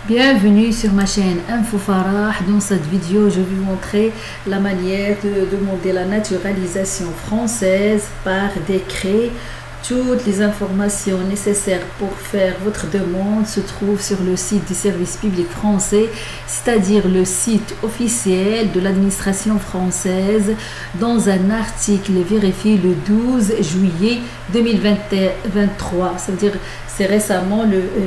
Bienvenue sur ma chaîne Info Farah. Dans cette vidéo, je vais vous montrer la manière de demander la naturalisation française par décret. Toutes les informations nécessaires pour faire votre demande se trouvent sur le site du service public français, c'est-à-dire le site officiel de l'administration française, dans un article vérifié le 12 juillet 2023. Ça veut dire c'est récemment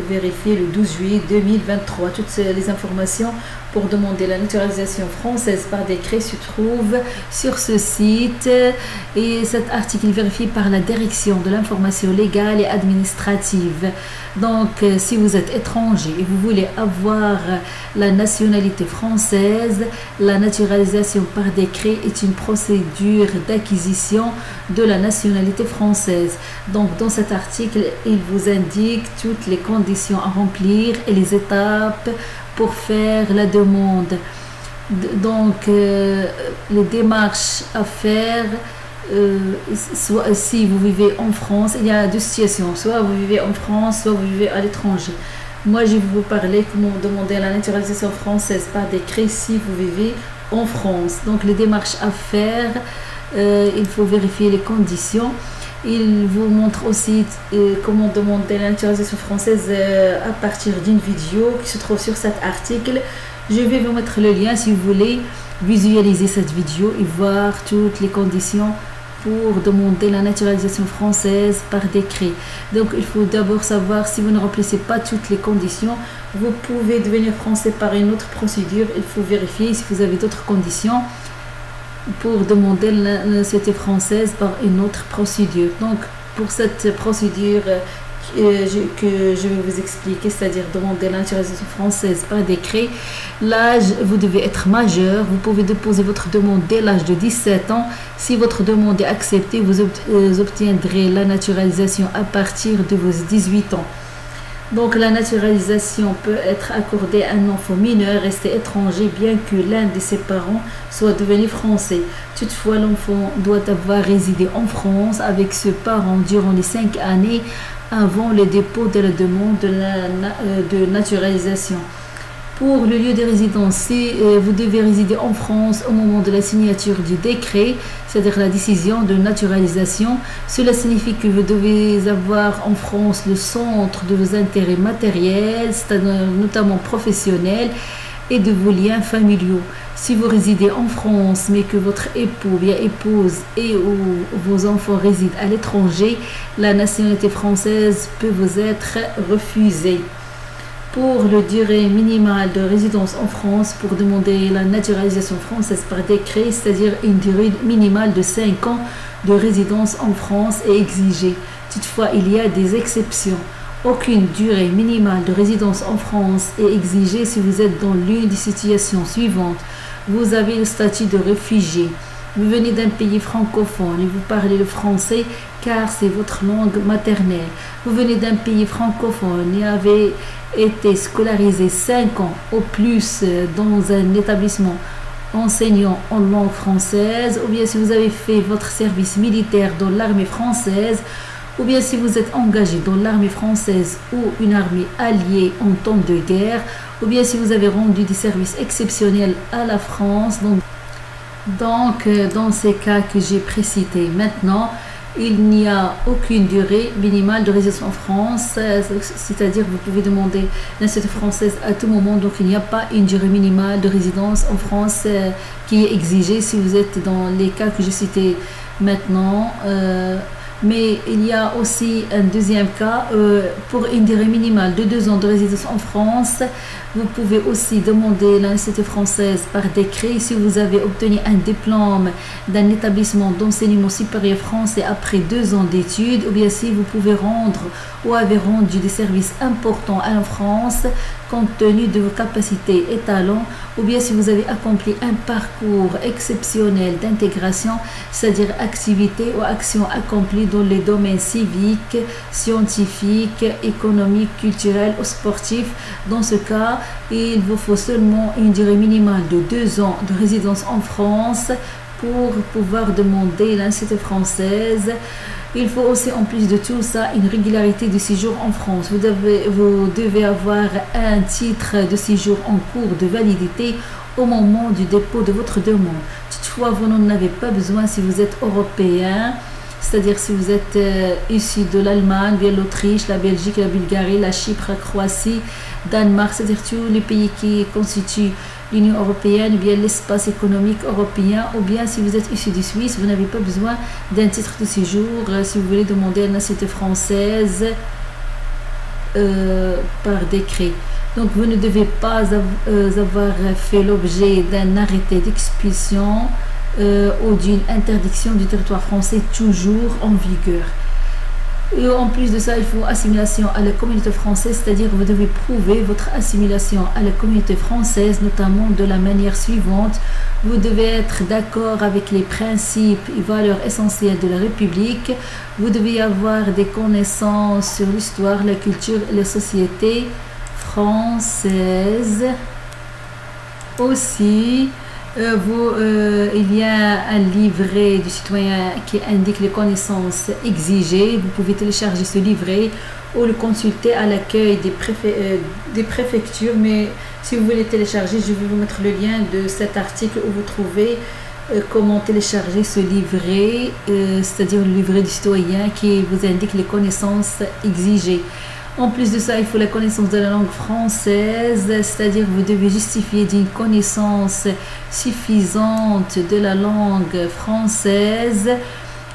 vérifié le 12 juillet 2023. Toutes les informations pour demander la naturalisation française par décret se trouvent sur ce site, et cet article est vérifié par la direction de l'information légale et administrative. Donc si vous êtes étranger et vous voulez avoir la nationalité française, la naturalisation par décret est une procédure d'acquisition de la nationalité française. Donc dans cet article, il vous indique toutes les conditions à remplir et les étapes pour faire la demande. Donc les démarches à faire, soit si vous vivez en France, il y a deux situations: soit vous vivez en France, soit vous vivez à l'étranger. Moi je vais vous parler comment demander la naturalisation française par décret si vous vivez en France. Donc les démarches à faire, il faut vérifier les conditions. Il vous montre aussi comment demander la naturalisation française à partir d'une vidéo qui se trouve sur cet article. Je vais vous mettre le lien si vous voulez visualiser cette vidéo et voir toutes les conditions pour demander la naturalisation française par décret. Donc il faut d'abord savoir, si vous ne remplissez pas toutes les conditions, vous pouvez devenir français par une autre procédure. Il faut vérifier si vous avez d'autres conditions pour demander la nationalité française par une autre procédure. Donc pour cette procédure que je vais vous expliquer, c'est-à-dire demander la naturalisation française par décret, l'âge, vous devez être majeur. Vous pouvez déposer votre demande dès l'âge de 17 ans. Si votre demande est acceptée, vous obtiendrez la naturalisation à partir de vos 18 ans. Donc la naturalisation peut être accordée à un enfant mineur resté étranger bien que l'un de ses parents soit devenu français. Toutefois, l'enfant doit avoir résidé en France avec ce parent durant les 5 années avant le dépôt de la demande de naturalisation. Pour le lieu de résidence, si vous devez résider en France au moment de la signature du décret, c'est-à-dire la décision de naturalisation, cela signifie que vous devez avoir en France le centre de vos intérêts matériels, c'est-à-dire notamment professionnels, et de vos liens familiaux. Si vous résidez en France mais que votre époux, bien épouse et ou vos enfants résident à l'étranger, la nationalité française peut vous être refusée. Pour la durée minimale de résidence en France, pour demander la naturalisation française par décret, c'est-à-dire une durée minimale de 5 ans de résidence en France est exigée. Toutefois, il y a des exceptions. Aucune durée minimale de résidence en France est exigée si vous êtes dans l'une des situations suivantes. Vous avez le statut de réfugié. Vous venez d'un pays francophone et vous parlez le français car c'est votre langue maternelle. Vous venez d'un pays francophone et avez été scolarisé 5 ans au plus dans un établissement enseignant en langue française, ou bien si vous avez fait votre service militaire dans l'armée française, ou bien si vous êtes engagé dans l'armée française ou une armée alliée en temps de guerre, ou bien si vous avez rendu des services exceptionnels à la France. Donc dans ces cas que j'ai précités maintenant, il n'y a aucune durée minimale de résidence en France, c'est-à-dire vous pouvez demander la nationalité française à tout moment. Donc il n'y a pas une durée minimale de résidence en France qui est exigée si vous êtes dans les cas que j'ai cités maintenant. Mais il y a aussi un deuxième cas, pour une durée minimale de 2 ans de résidence en France. Vous pouvez aussi demander la nationalité française par décret si vous avez obtenu un diplôme d'un établissement d'enseignement supérieur français après 2 ans d'études, ou bien si vous pouvez rendre ou avez rendu des services importants à la France compte tenu de vos capacités et talents, ou bien si vous avez accompli un parcours exceptionnel d'intégration, c'est-à-dire activités ou actions accomplies dans les domaines civiques, scientifiques, économiques, culturels ou sportifs. Dans ce cas, il vous faut seulement une durée minimale de 2 ans de résidence en France pour pouvoir demander la nationalité française. Il faut aussi, en plus de tout ça, une régularité de séjour en France. Vous devez avoir un titre de séjour en cours de validité au moment du dépôt de votre demande. Toutefois, vous n'en avez pas besoin si vous êtes européen, c'est-à-dire si vous êtes issu de l'Allemagne, bien l'Autriche, la Belgique, la Bulgarie, la Chypre, la Croatie, Danemark, c'est-à-dire tous les pays qui constituent l'Union européenne, ou bien l'espace économique européen, ou bien si vous êtes issu de Suisse, vous n'avez pas besoin d'un titre de séjour si vous voulez demander la nationalité française par décret. Donc vous ne devez pas avoir fait l'objet d'un arrêté d'expulsion ou d'une interdiction du territoire français toujours en vigueur. Et en plus de ça, il faut assimilation à la communauté française, c'est-à-dire vous devez prouver votre assimilation à la communauté française, notamment de la manière suivante. Vous devez être d'accord avec les principes et valeurs essentielles de la République. Vous devez avoir des connaissances sur l'histoire, la culture et la société française. Aussi, il y a un livret du citoyen qui indique les connaissances exigées. Vous pouvez télécharger ce livret ou le consulter à l'accueil des préfectures. Mais si vous voulez télécharger, je vais vous mettre le lien de cet article où vous trouvez comment télécharger ce livret, c'est-à-dire le livret du citoyen qui vous indique les connaissances exigées. En plus de ça, il faut la connaissance de la langue française, c'est-à-dire vous devez justifier d'une connaissance suffisante de la langue française.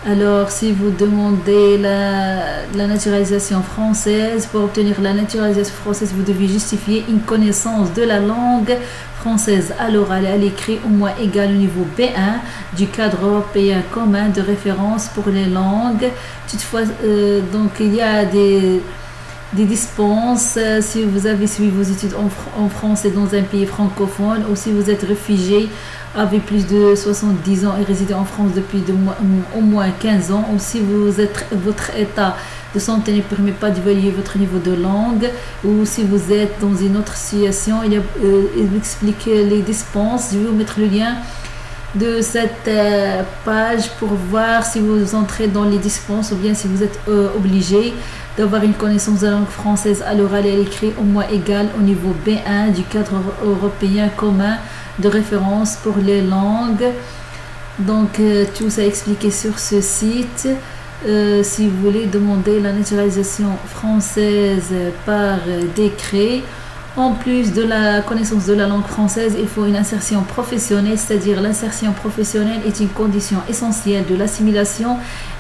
Alors, si vous demandez la naturalisation française, pour obtenir la naturalisation française, vous devez justifier une connaissance de la langue française à l'oral et à l'écrit au moins égale au niveau B1 du cadre européen commun de référence pour les langues. Toutefois, donc il y a des dispenses si vous avez suivi vos études en France et dans un pays francophone, ou si vous êtes réfugié avec plus de 70 ans et résidez en France depuis au moins 15 ans, ou si votre état de santé ne permet pas d'évaluer votre niveau de langue, ou si vous êtes dans une autre situation. Il explique les dispenses. Je vais vous mettre le lien de cette page pour voir si vous entrez dans les dispenses, ou bien si vous êtes obligé d'avoir une connaissance de la langue française à l'oral et à l'écrit au moins égale au niveau B1 du cadre européen commun de référence pour les langues. Donc tout ça expliqué sur ce site. Si vous voulez demander la naturalisation française par décret, en plus de la connaissance de la langue française, il faut une insertion professionnelle, c'est-à-dire l'insertion professionnelle est une condition essentielle de l'assimilation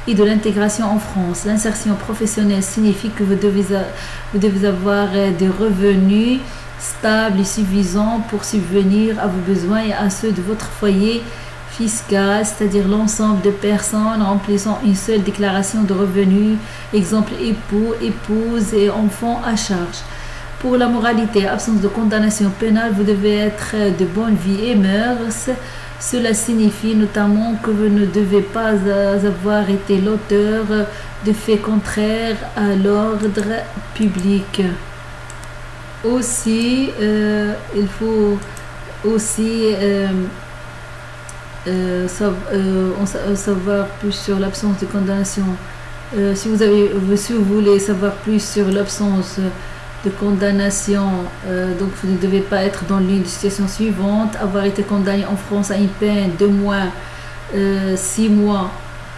et de l'intégration en France. L'insertion professionnelle signifie que vous devez avoir des revenus stables et suffisants pour subvenir à vos besoins et à ceux de votre foyer fiscal, c'est-à-dire l'ensemble de personnes remplissant une seule déclaration de revenus, exemple époux, épouse et enfants à charge. Pour la moralité, absence de condamnation pénale, vous devez être de bonne vie et mœurs. Cela signifie notamment que vous ne devez pas avoir été l'auteur de faits contraires à l'ordre public. Aussi, il faut aussi savoir plus sur l'absence de condamnation. Si vous voulez savoir plus sur l'absence de condamnation, donc vous ne devez pas être dans l'une des situations suivantes: avoir été condamné en France à une peine de moins 6 mois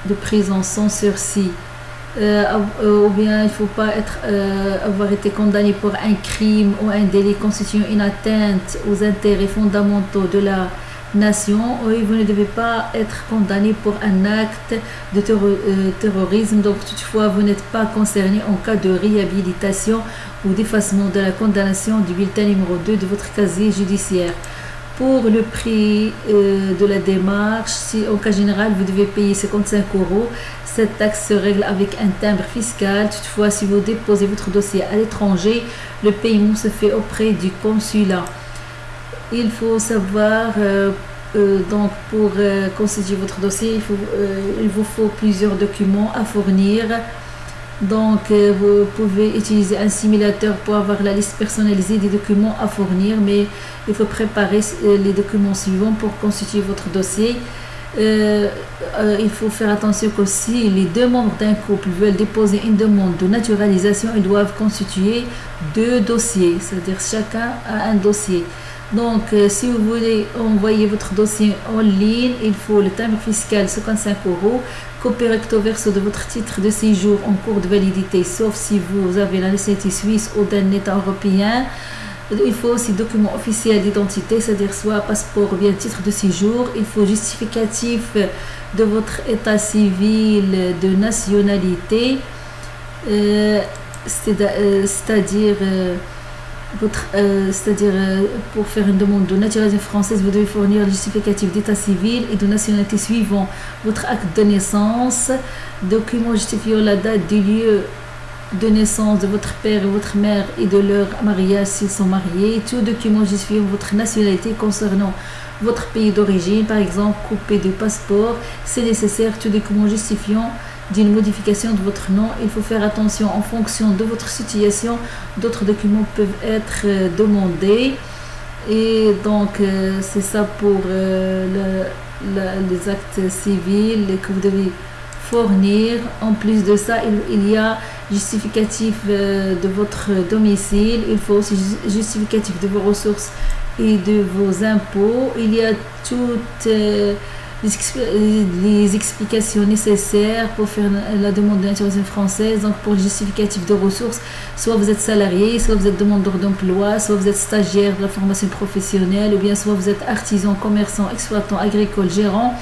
de prison sans sursis, ou bien il ne faut pas avoir été condamné pour un crime ou un délit constituant une atteinte aux intérêts fondamentaux de la nation, ou vous ne devez pas être condamné pour un acte de terrorisme. Donc toutefois, vous n'êtes pas concerné en cas de réhabilitation ou d'effacement de la condamnation du bulletin numéro 2 de votre casier judiciaire. Pour le prix de la démarche, si en cas général vous devez payer 55 €, cette taxe se règle avec un timbre fiscal. Toutefois, si vous déposez votre dossier à l'étranger, le paiement se fait auprès du consulat. Il faut savoir, donc pour constituer votre dossier, il vous faut plusieurs documents à fournir. Donc vous pouvez utiliser un simulateur pour avoir la liste personnalisée des documents à fournir, mais il faut préparer les documents suivants pour constituer votre dossier. Il faut faire attention que si les deux membres d'un couple veulent déposer une demande de naturalisation, ils doivent constituer deux dossiers, c'est-à-dire chacun a un dossier. Donc, si vous voulez envoyer votre dossier en ligne, il faut le timbre fiscal 55 €, copie recto verso de votre titre de séjour en cours de validité, sauf si vous avez la nationalité suisse ou d'un État européen. Il faut aussi document officiel d'identité, c'est-à-dire soit passeport ou bien titre de séjour. Il faut justificatif de votre état civil de nationalité, c'est-à-dire pour faire une demande de naturalisation française, vous devez fournir le justificatif d'état civil et de nationalité suivant votre acte de naissance, document justifiant la date du lieu de naissance de votre père et votre mère et de leur mariage s'ils sont mariés, tout document justifiant votre nationalité concernant votre pays d'origine, par exemple copie de passeport, c'est nécessaire, tout document justifiant d'une modification de votre nom. Il faut faire attention en fonction de votre situation, d'autres documents peuvent être demandés. Et donc c'est ça pour les actes civils que vous devez fournir. En plus de ça, il y a justificatif de votre domicile, il faut aussi justificatif de vos ressources et de vos impôts. Il y a toutes les explications nécessaires pour faire la demande de naturalisation française. Donc pour le justificatif de ressources, soit vous êtes salarié, soit vous êtes demandeur d'emploi, soit vous êtes stagiaire de la formation professionnelle, ou bien soit vous êtes artisan, commerçant, exploitant agricole, gérant,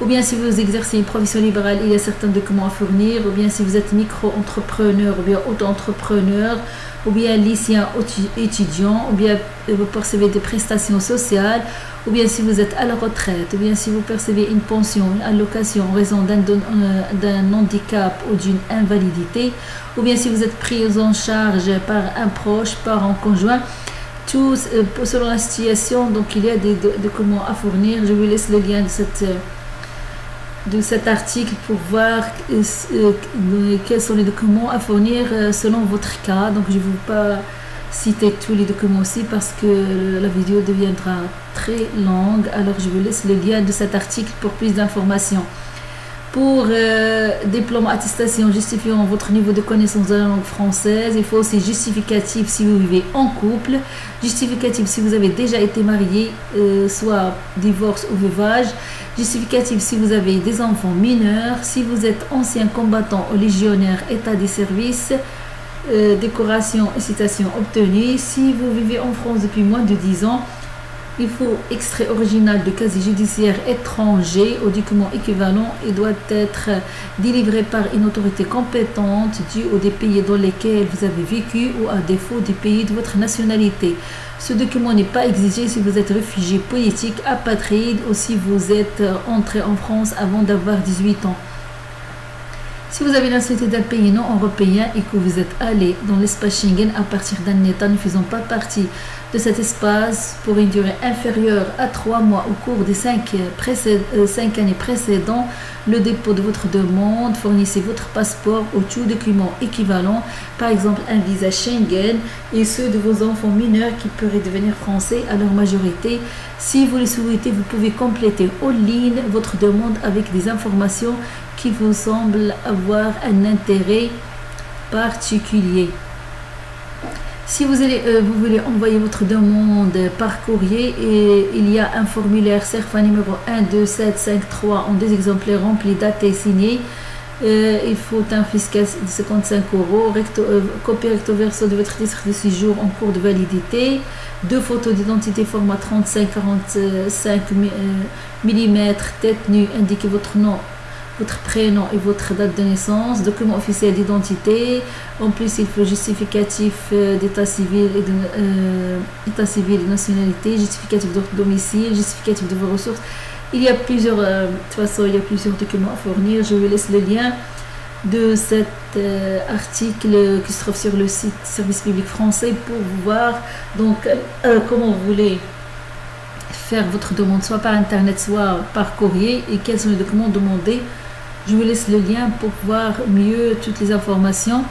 ou bien si vous exercez une profession libérale, il y a certains documents à fournir, ou bien si vous êtes micro-entrepreneur, ou bien auto-entrepreneur, ou bien lycéen étudiant, ou bien vous percevez des prestations sociales, ou bien si vous êtes à la retraite, ou bien si vous percevez une pension, une allocation en raison d'un handicap ou d'une invalidité, ou bien si vous êtes pris en charge par un proche, parent, conjoint. Tout selon la situation, donc il y a des documents à fournir. Je vous laisse le lien de cet article pour voir quels sont les documents à fournir selon votre cas. Donc je ne vais pas citer tous les documents aussi parce que la vidéo deviendra très longue. Alors je vous laisse le lien de cet article pour plus d'informations. Pour diplôme, attestation justifiant votre niveau de connaissance de la langue française, il faut aussi justificatif si vous vivez en couple, justificatif si vous avez déjà été marié, soit divorce ou veuvage, justificatif si vous avez des enfants mineurs, si vous êtes ancien combattant ou légionnaire, état des services, décoration et citation obtenue. Si vous vivez en France depuis moins de 10 ans, il faut extrait original de casier judiciaire étranger au document équivalent et doit être délivré par une autorité compétente due aux des pays dans lesquels vous avez vécu ou à défaut du pays de votre nationalité. Ce document n'est pas exigé si vous êtes réfugié politique, apatride ou si vous êtes entré en France avant d'avoir 18 ans. Si vous avez la nationalité d'un pays non européen et que vous êtes allé dans l'espace Schengen à partir d'un État ne faisant pas partie de cet espace pour une durée inférieure à 3 mois au cours des 5 années précédentes, le dépôt de votre demande, fournissez votre passeport ou tout document équivalent, par exemple un visa Schengen, et ceux de vos enfants mineurs qui pourraient devenir français à leur majorité. Si vous le souhaitez, vous pouvez compléter en ligne votre demande avec des informations qui vous semblent avoir un intérêt particulier. Si vous voulez envoyer votre demande par courrier, et il y a un formulaire CERFA numéro 12753 en 2 exemplaires remplis, datés et signés. Il faut un fiscal de 55 €, copie recto verso de votre titre de séjour en cours de validité, 2 photos d'identité format 35-45 mm, tête nue, indiquez votre nom, votre prénom et votre date de naissance, document officiel d'identité. En plus, il faut justificatif d'état civil et de nationalité, justificatif de votre domicile, justificatif de vos ressources. Il y a plusieurs, de toute façon, il y a plusieurs documents à fournir. Je vous laisse le lien de cet article qui se trouve sur le site Service public français pour voir donc comment vous voulez faire votre demande, soit par internet, soit par courrier, et quels sont les documents demandés. Je vous laisse le lien pour voir mieux toutes les informations.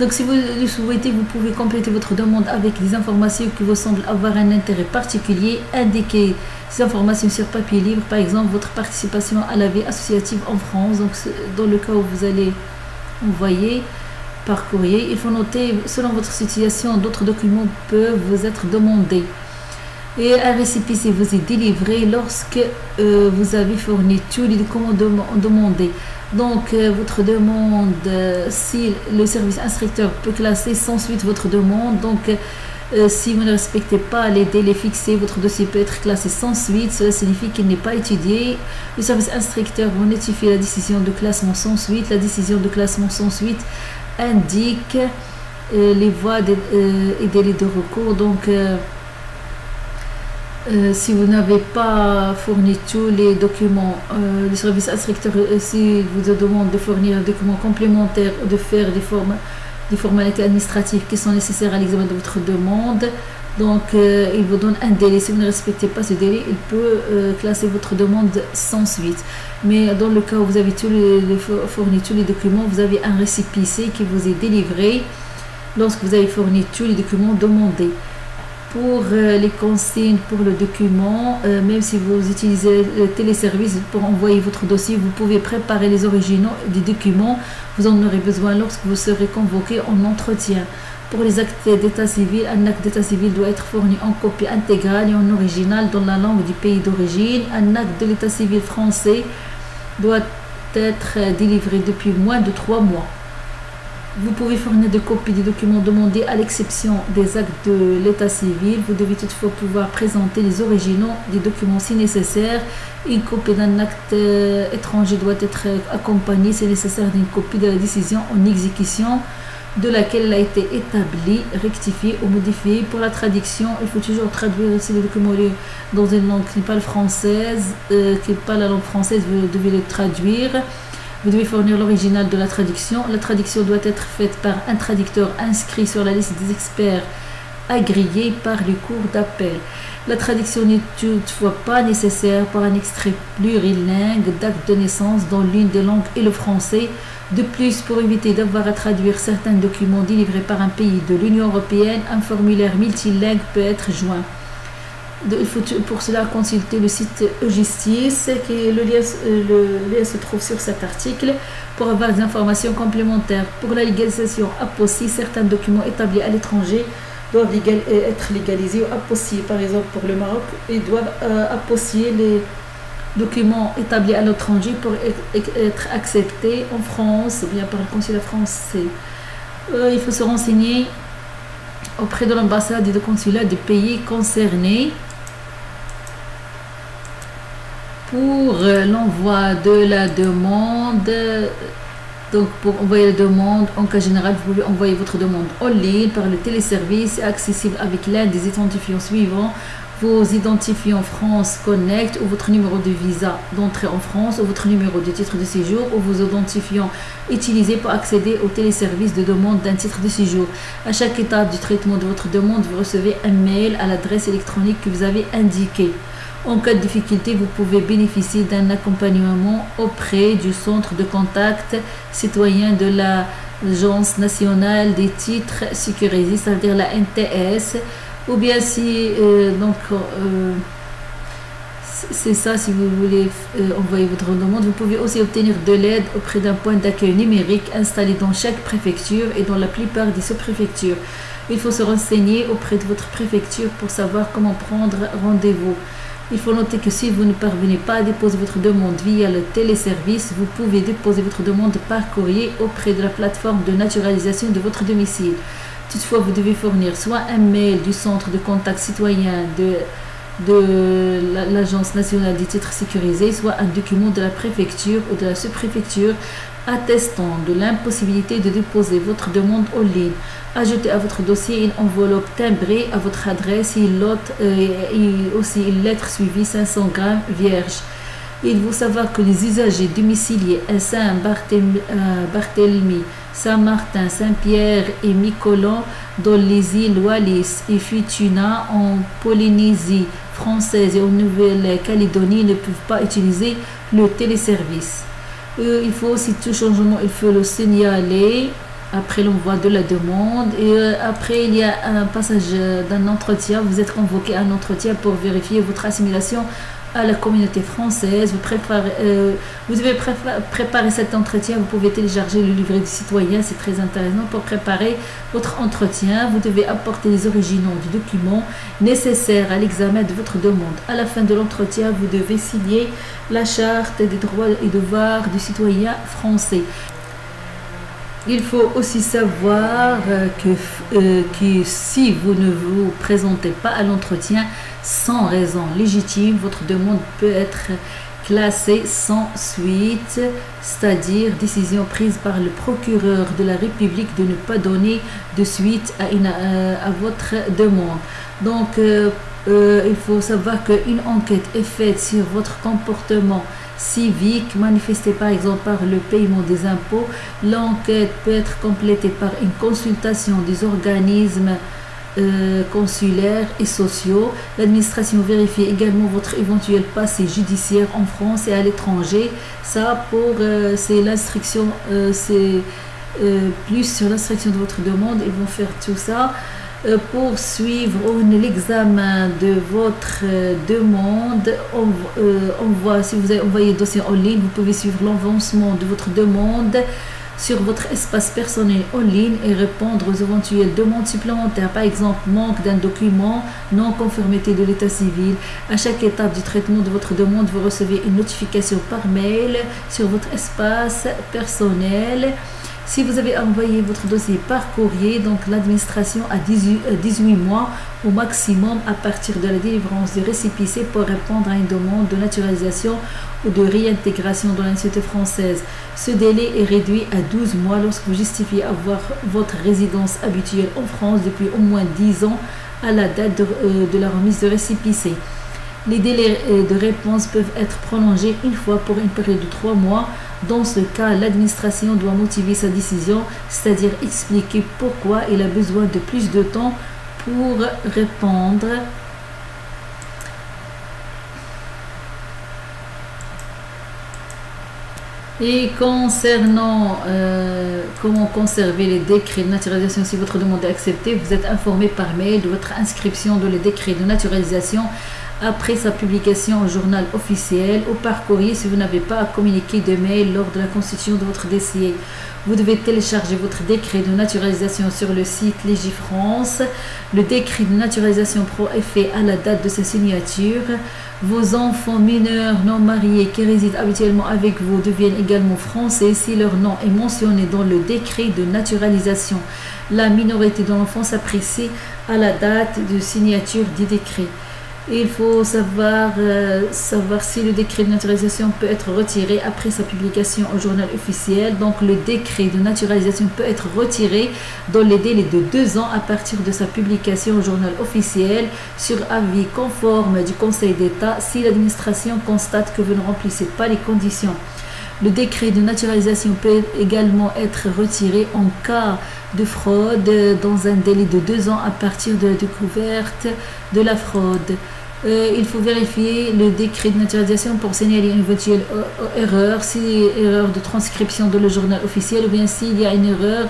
Donc si vous le souhaitez, vous pouvez compléter votre demande avec des informations qui vous semblent avoir un intérêt particulier. Indiquez ces informations sur papier libre, par exemple votre participation à la vie associative en France. Donc dans le cas où vous allez envoyer par courrier, il faut noter selon votre situation, d'autres documents peuvent vous être demandés. Et un récépissé vous est délivré lorsque vous avez fourni tous les documents demandés. Donc votre demande, si le service instructeur peut classer sans suite votre demande, donc si vous ne respectez pas les délais fixés, votre dossier peut être classé sans suite. Cela signifie qu'il n'est pas étudié. Le service instructeur vous notifie la décision de classement sans suite. La décision de classement sans suite indique les voies et délais de recours. Donc si vous n'avez pas fourni tous les documents, le service instructeur, si vous demande de fournir des documents complémentaires ou de faire des formalités administratives qui sont nécessaires à l'examen de votre demande, donc il vous donne un délai. Si vous ne respectez pas ce délai, il peut classer votre demande sans suite. Mais dans le cas où vous avez fourni tous les documents, vous avez un récépissé qui vous est délivré lorsque vous avez fourni tous les documents demandés. Pour les consignes pour le document, même si vous utilisez le téléservice pour envoyer votre dossier, vous pouvez préparer les originaux des documents. Vous en aurez besoin lorsque vous serez convoqué en entretien. Pour les actes d'état civil, un acte d'état civil doit être fourni en copie intégrale et en original dans la langue du pays d'origine. Un acte de l'état civil français doit être délivré depuis moins de 3 mois. Vous pouvez fournir des copies des documents demandés à l'exception des actes de l'état civil. Vous devez toutefois pouvoir présenter les originaux des documents si nécessaire. Une copie d'un acte étranger doit être accompagnée si nécessaire d'une copie de la décision en exécution de laquelle elle a été établie, rectifiée ou modifiée. Pour la traduction, il faut toujours traduire ces documents dans une langue qui n'est pas la française, qui n'est pas la langue française, vous devez les traduire. Vous devez fournir l'original de la traduction. La traduction doit être faite par un traducteur inscrit sur la liste des experts agréés par les cours d'appel. La traduction n'est toutefois pas nécessaire pour un extrait plurilingue d'acte de naissance dans l'une des langues et le français. De plus, pour éviter d'avoir à traduire certains documents délivrés par un pays de l'Union européenne, un formulaire multilingue peut être joint. Il faut pour cela consulter le site e-Justice, le lien se trouve sur cet article pour avoir des informations complémentaires. Pour la légalisation apostille, certains documents établis à l'étranger doivent être légalisés ou apostillés. Par exemple, pour le Maroc, ils doivent apostiller les documents établis à l'étranger pour être acceptés en France, ou bien par le consulat français. Il faut se renseigner auprès de l'ambassade et du consulat du pays concerné pour l'envoi de la demande. Donc pour envoyer la demande, en cas général, vous pouvez envoyer votre demande en ligne par le téléservice accessible avec l'un des identifiants suivants: vos identifiants France Connect ou votre numéro de visa d'entrée en France ou votre numéro de titre de séjour ou vos identifiants utilisés pour accéder au téléservice de demande d'un titre de séjour. À chaque étape du traitement de votre demande, vous recevez un mail à l'adresse électronique que vous avez indiquée. En cas de difficulté, vous pouvez bénéficier d'un accompagnement auprès du centre de contact citoyen de l'Agence nationale des titres sécurisés, c'est-à-dire la NTS, ou bien si c'est ça, si vous voulez envoyer votre demande, vous pouvez aussi obtenir de l'aide auprès d'un point d'accueil numérique installé dans chaque préfecture et dans la plupart des sous-préfectures. Il faut se renseigner auprès de votre préfecture pour savoir comment prendre rendez-vous. Il faut noter que si vous ne parvenez pas à déposer votre demande via le téléservice, vous pouvez déposer votre demande par courrier auprès de la plateforme de naturalisation de votre domicile. Toutefois, vous devez fournir soit un mail du centre de contact citoyen de l'Agence nationale des titres sécurisés, soit un document de la préfecture ou de la sous-préfecture attestant de l'impossibilité de déposer votre demande en ligne. Ajoutez à votre dossier une enveloppe timbrée à votre adresse et aussi une lettre suivie 500 grammes vierge. Il faut savoir que les usagers domiciliés à Saint-Barthélemy, Saint-Martin, Saint-Pierre et Miquelon dans les îles Wallis et Futuna en Polynésie française et en Nouvelle-Calédonie ne peuvent pas utiliser le téléservice. Il faut aussi tout changement, il faut le signaler après l'envoi de la demande. Et après, il y a un passage d'un entretien. Vous êtes convoqué à un entretien pour vérifier votre assimilation à la communauté française. Vous devez préparer cet entretien. Vous pouvez télécharger le livret du citoyen, c'est très intéressant pour préparer votre entretien. Vous devez apporter les originaux du document nécessaires à l'examen de votre demande. À la fin de l'entretien, vous devez signer la charte des droits et devoirs du citoyen français. Il faut aussi savoir que si vous ne vous présentez pas à l'entretien sans raison légitime, votre demande peut être classée sans suite, c'est-à-dire décision prise par le procureur de la République de ne pas donner de suite à votre demande. Donc, il faut savoir qu'une enquête est faite sur votre comportement civique, manifesté par exemple par le paiement des impôts. L'enquête peut être complétée par une consultation des organismes consulaires et sociaux. L'administration vérifie également votre éventuel passé judiciaire en France et à l'étranger. Ça, c'est l'instruction, plus sur l'instruction de votre demande. Ils vont faire tout ça. Pour suivre l'examen de votre demande, si vous avez envoyé le dossier en ligne, vous pouvez suivre l'avancement de votre demande sur votre espace personnel en ligne et répondre aux éventuelles demandes supplémentaires, par exemple manque d'un document, non-conformité de l'état civil. À chaque étape du traitement de votre demande, vous recevez une notification par mail sur votre espace personnel. Si vous avez envoyé votre dossier par courrier, donc l'administration a 18 mois au maximum à partir de la délivrance du récépissé pour répondre à une demande de naturalisation ou de réintégration dans la société française. Ce délai est réduit à 12 mois lorsque vous justifiez avoir votre résidence habituelle en France depuis au moins 10 ans à la date de la remise de récépissé. Les délais de réponse peuvent être prolongés une fois pour une période de 3 mois. Dans ce cas, l'administration doit motiver sa décision, c'est-à-dire expliquer pourquoi il a besoin de plus de temps pour répondre. Et concernant comment conserver les décrets de naturalisation, si votre demande est acceptée, vous êtes informé par mail de votre inscription dans les décrets de naturalisation après sa publication au journal officiel ou par courrier si vous n'avez pas à communiquer de mail lors de la constitution de votre dossier. Vous devez télécharger votre décret de naturalisation sur le site Légifrance. Le décret de naturalisation prend effet à la date de sa signature. Vos enfants mineurs non mariés qui résident habituellement avec vous deviennent également français si leur nom est mentionné dans le décret de naturalisation. La minorité de l'enfant s'apprécie à la date de signature du décret. Il faut savoir si le décret de naturalisation peut être retiré après sa publication au journal officiel. Donc le décret de naturalisation peut être retiré dans les délais de 2 ans à partir de sa publication au journal officiel sur avis conforme du Conseil d'État si l'administration constate que vous ne remplissez pas les conditions. Le décret de naturalisation peut également être retiré en cas de fraude dans un délai de 2 ans à partir de la découverte de la fraude. Il faut vérifier le décret de naturalisation pour signaler une éventuelle erreur, si erreur de transcription dans le journal officiel ou bien s'il y a une erreur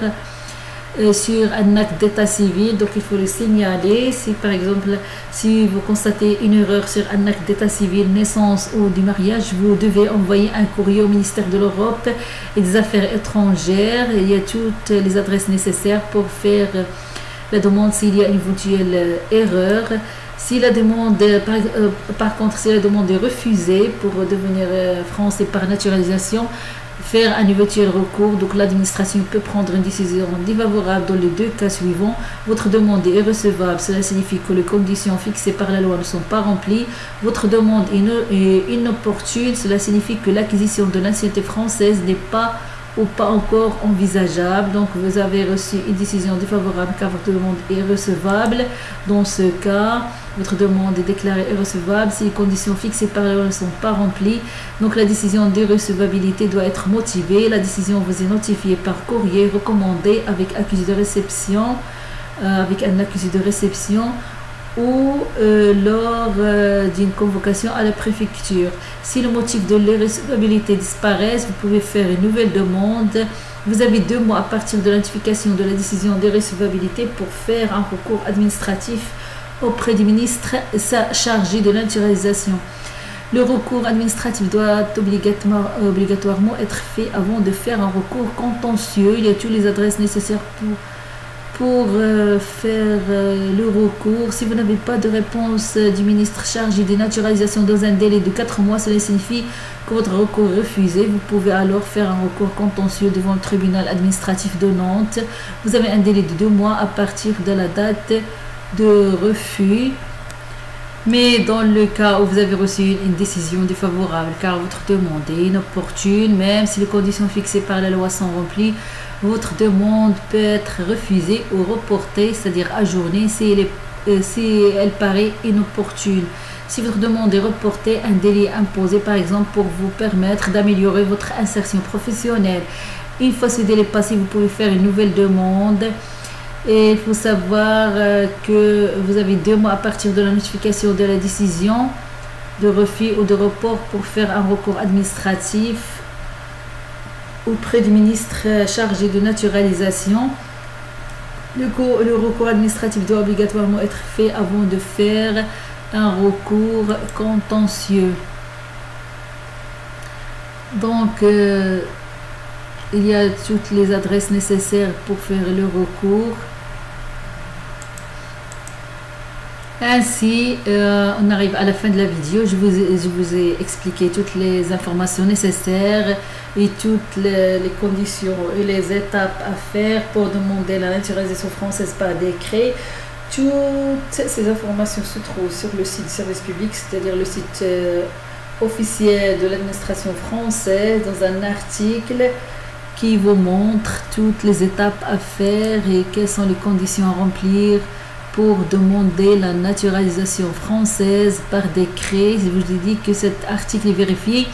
sur un acte d'état civil, donc il faut le signaler. Si par exemple, si vous constatez une erreur sur un acte d'état civil, naissance ou du mariage, vous devez envoyer un courrier au ministère de l'Europe et des Affaires étrangères. Il y a toutes les adresses nécessaires pour faire la demande s'il y a une éventuelle erreur. Si la demande, par contre, si la demande est refusée pour devenir français par naturalisation, faire un éventuel recours, donc l'administration peut prendre une décision défavorable dans les 2 cas suivants. Votre demande est irrecevable, cela signifie que les conditions fixées par la loi ne sont pas remplies. Votre demande est inopportune, cela signifie que l'acquisition de nationalité française n'est pas ou pas encore envisageable. Donc vous avez reçu une décision défavorable car votre demande est irrecevable. Dans ce cas, votre demande est déclarée irrecevable si les conditions fixées par la loi ne sont pas remplies. Donc la décision d'irrecevabilité doit être motivée. La décision vous est notifiée par courrier recommandé avec accusé de réception, ou lors d'une convocation à la préfecture. Si le motif de l'irrecevabilité disparaît, vous pouvez faire une nouvelle demande. Vous avez 2 mois à partir de la notification de la décision d'irrecevabilité pour faire un recours administratif auprès du ministre chargé de la naturalisation. Le recours administratif doit obligatoirement être fait avant de faire un recours contentieux. Il y a toutes les adresses nécessaires pour faire le recours. Si vous n'avez pas de réponse du ministre chargé des naturalisations dans un délai de 4 mois, cela signifie que votre recours est refusé. Vous pouvez alors faire un recours contentieux devant le tribunal administratif de Nantes. Vous avez un délai de 2 mois à partir de la date de refus. Mais dans le cas où vous avez reçu une décision défavorable car votre demande est inopportune, même si les conditions fixées par la loi sont remplies, votre demande peut être refusée ou reportée, c'est-à-dire ajournée si elle paraît inopportune. Si votre demande est reportée, un délai est imposé par exemple pour vous permettre d'améliorer votre insertion professionnelle. Une fois ce délai passé, vous pouvez faire une nouvelle demande. Et il faut savoir que vous avez 2 mois à partir de la notification de la décision de refus ou de report pour faire un recours administratif auprès du ministre chargé de naturalisation. Le recours administratif doit obligatoirement être fait avant de faire un recours contentieux. Donc, il y a toutes les adresses nécessaires pour faire le recours. Ainsi, on arrive à la fin de la vidéo. Je vous ai expliqué toutes les informations nécessaires et toutes les conditions et les étapes à faire pour demander la naturalisation française par décret. Toutes ces informations se trouvent sur le site du service public, c'est-à-dire le site officiel de l'administration française, dans un article qui vous montre toutes les étapes à faire et quelles sont les conditions à remplir pour demander la naturalisation française par décret. Je vous ai dit que cet article est vérifié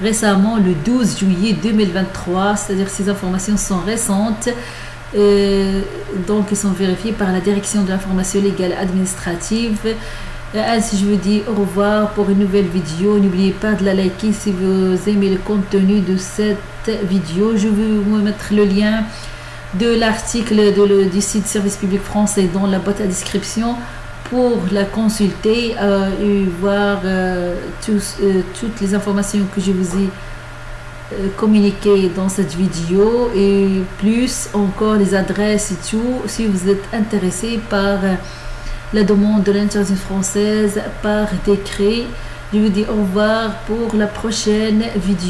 récemment le 12 juillet 2023, c'est-à-dire ces informations sont récentes, donc elles sont vérifiées par la direction de l'information légale administrative. Ainsi, je vous dis au revoir pour une nouvelle vidéo. N'oubliez pas de la liker si vous aimez le contenu de cette vidéo. Je vais vous mettre le lien de l'article du site Service public français dans la boîte à description pour la consulter et voir toutes les informations que je vous ai communiquées dans cette vidéo, et plus encore les adresses et tout si vous êtes intéressé par la demande de l'interdit française par décret. Je vous dis au revoir pour la prochaine vidéo.